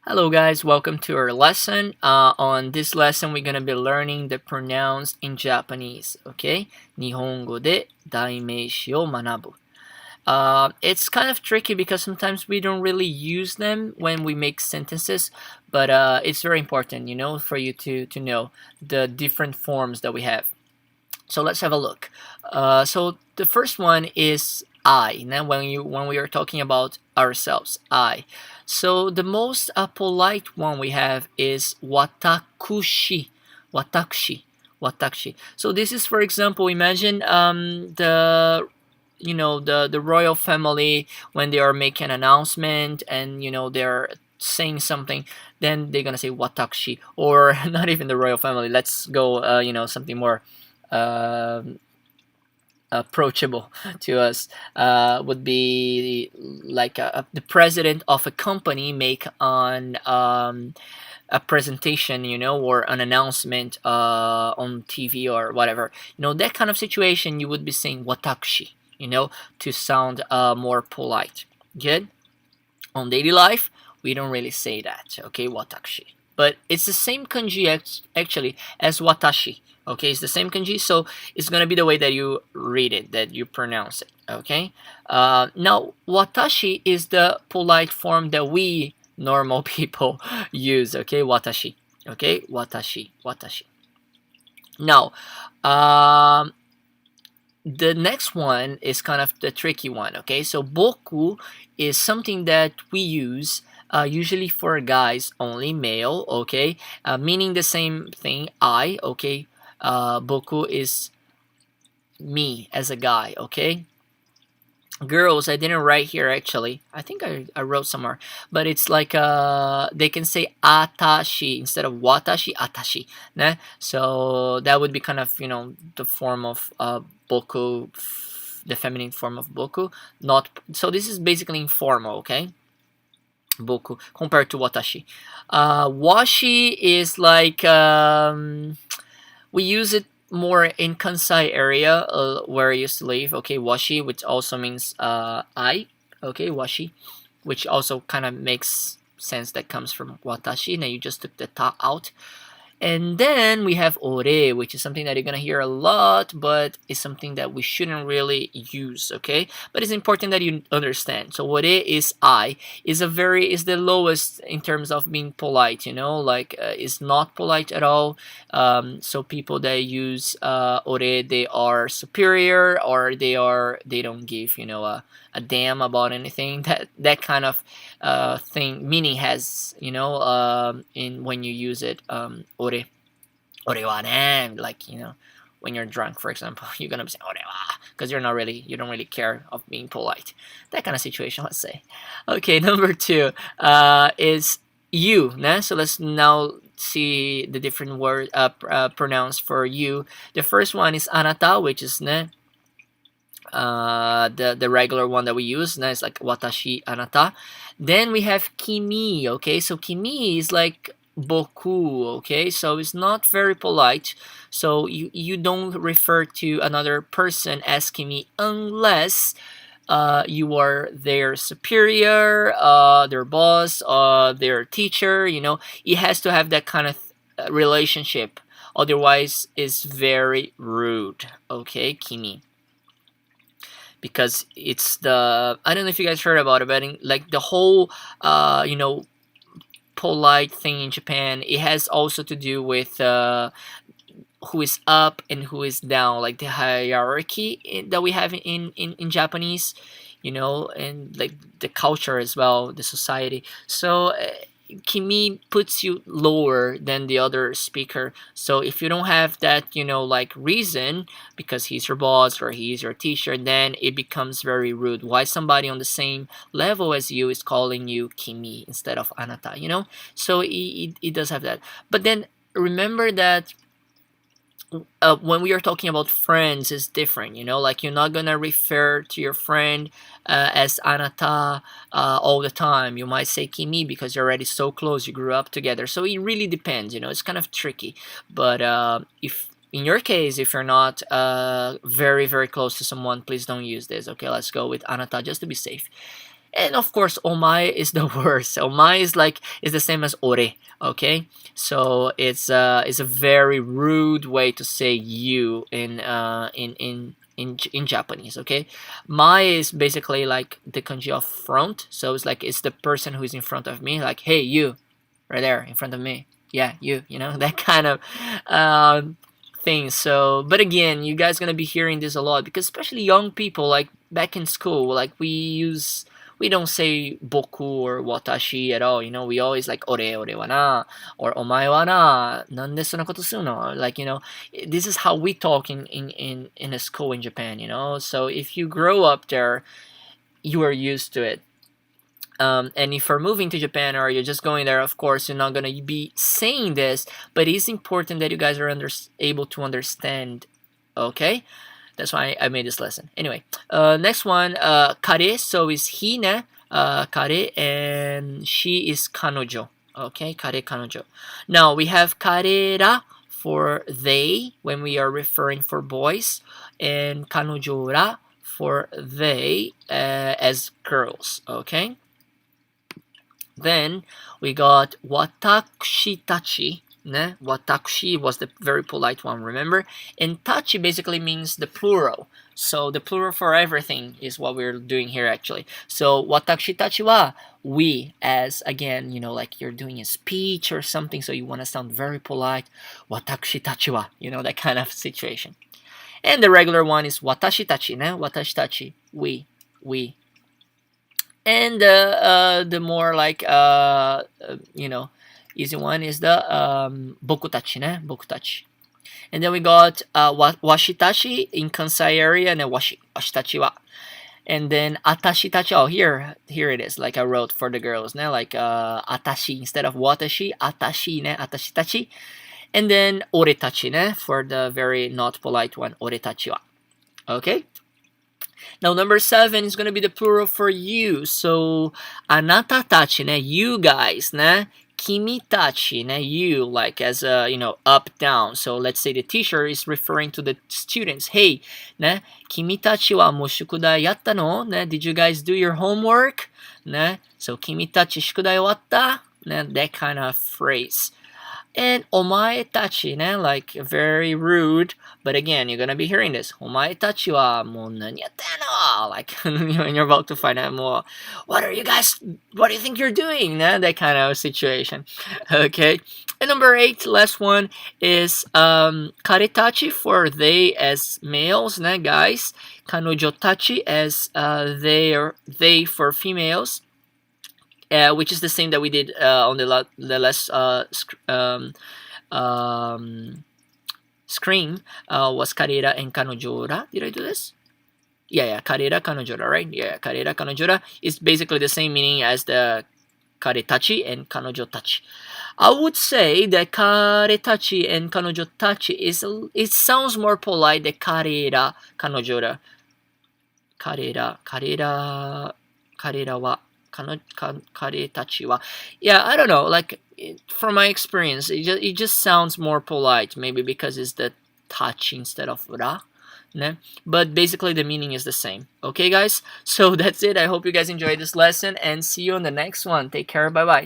Hello guys, welcome to our lesson. On this lesson, we're going to be learning the pronouns in Japanese, okay? Nihongo de daimeishi o manabu. It's kind of tricky because sometimes we don't really use them when we make sentences, but it's very important, for you to know the different forms that we have. So let's have a look. So the first one is I. Now, when we are talking about ourselves, I. So the most polite one we have is watakushi, watakushi, watakushi. So this is, for example, imagine the royal family when they are making an announcement and they're saying something, then they're gonna say watakushi, or not even the royal family. Let's go, something more uh, approachable to us, would be like the president of a company make on a presentation, or an announcement on TV or whatever. That kind of situation, you would be saying watakushi, to sound more polite. Good? On daily life, we don't really say that, okay, watakushi. But it's the same kanji actually as watashi, okay? It's the same kanji, so it's gonna be the way that you read it, that you pronounce it, okay? Now, watashi is the polite form that we normal people use, okay? Watashi, okay? Watashi, watashi. Now, the next one is kind of the tricky one, okay? So boku is something that we use usually for guys only, male, okay? Meaning the same thing, I, okay? Boku is me as a guy, okay? Girls, I didn't write here actually. I think I wrote somewhere, but it's like they can say atashi instead of watashi, atashi. Né? So that would be kind of the form of boku, the feminine form of boku. Not so. This is basically informal, okay? Boku compared to watashi. Washi is like we use it more in Kansai area where I used to live. Okay, washi, which also means I. Okay, washi, which also kind of makes sense. That comes from watashi. Now you just took the ta out. And then we have ore, which is something that you're gonna hear a lot, but it's something that we shouldn't really use, okay? But it's important that you understand. So ore is I, is the lowest in terms of being polite, like is not polite at all. So people that use ore, they are superior, or they don't give a damn about anything. That kind of thing meaning has in when you use it, ore wa ne, like when you're drunk, for example, you're gonna be saying ore wa because you don't really care of being polite. That kind of situation, let's say. Okay, number two is you. Ne? So let's now see the different word pronouns for you. The first one is anata, which is ne, the regular one that we use. Now it's like watashi, anata. Then we have kimi. Okay, so kimi is like boku. Okay, so it's not very polite. So you don't refer to another person as kimi unless you are their superior, their boss, their teacher. It has to have that kind of relationship. Otherwise, it's very rude. Okay, kimi, because it's I don't know if you guys heard about it, but like the whole polite thing in Japan, it has also to do with who is up and who is down, like the hierarchy that we have in Japanese, and like the culture as well, the society. So kimi puts you lower than the other speaker. So if you don't have that, like reason, because he's your boss or he's your teacher, then it becomes very rude. Why somebody on the same level as you is calling you kimi instead of anata, So it does have that. But then remember that when we are talking about friends, is different. Like you're not gonna refer to your friend as anata all the time. You might say kimi because you're already so close, you grew up together. So it really depends. It's kind of tricky. But if in your case, if you're not very very close to someone, please don't use this. Okay, let's go with anata just to be safe. And of course, omae is the worst. Omae is the same as ore. Okay, so it's a very rude way to say you in Japanese. Okay, mae is basically like the kanji of front, so it's the person who is in front of me, like, hey, you, right there in front of me. Yeah, you know, that kind of thing. So, but again, you guys gonna be hearing this a lot because especially young people, like back in school, like we don't say boku or watashi at all. You know, we always like ore wa na, or omae wa na, nande sonna koto suru no. Like, you know, this is how we talk in a school in Japan. You know, so if you grow up there, you are used to it. And if you're moving to Japan or you're just going there, of course, you're not going to be saying this, but it's important that you guys are able to understand, okay? That's why I made this lesson. Anyway, next one, kare, so is he, ne? Kare, and she is kanojo, okay? Kare, kanojo. Now, we have karera for they, when we are referring for boys, and kanojora for they as girls, okay? Then we got watakushi tachi. Ne? Watakushi was the very polite one, remember? And tachi basically means the plural. So the plural for everything is what we're doing here actually. So watakushi tachi wa, we, as again, you know, like you're doing a speech or something, so you want to sound very polite. Watakushi tachi wa, you know, that kind of situation. And the regular one is watashi tachi, ne? Watashi tachi, we. And the more like you know, easy one is the bokutachi, ne? Bokutachi. And then we got washitachi in Kansai area, and then washitachi wa. And then atashitachi. Oh, here it is. Like I wrote for the girls, ne? Like atashi instead of watashi, atashi, ne? Atashitachi. And then oretachi, ne? For the very not polite one, oretachi wa. Okay. Now, number 7 is going to be the plural for you. So, anata tachi, ne? You guys, ne? Kimi tachi, ne? You, like as a, you know, up, down. So, let's say the teacher is referring to the students. Hey, ne? Kimi tachi wa mo shukudai yatta no? Ne? Did you guys do your homework? Ne? So, kimi tachi shukudai watta? Ne? That kind of phrase. And omae tachi, ne? Like very rude, but again, you're gonna be hearing this. Omae tachi wa mo nani yatte no? Like when you're about to find out more, what do you think you're doing? Ne? That kind of situation. Okay. And number 8, last one is karetachi for they as males, ne, guys. Kanojotachi as they for females. Which is the same that we did on the last screen was karera and kanojora. Did I do this? Yeah, karera, kanojora, right? Yeah, karera, kanojora is basically the same meaning as the karetachi and kanojotachi. I would say that karetachi and kanojotachi it sounds more polite than karera, kanojora. Karera wa. Karetachi wa. Yeah, I don't know. Like from my experience, it just sounds more polite. Maybe because it's the tachi instead of ra. Ne? But basically the meaning is the same. Okay, guys. So that's it. I hope you guys enjoyed this lesson and see you on the next one. Take care. Bye bye.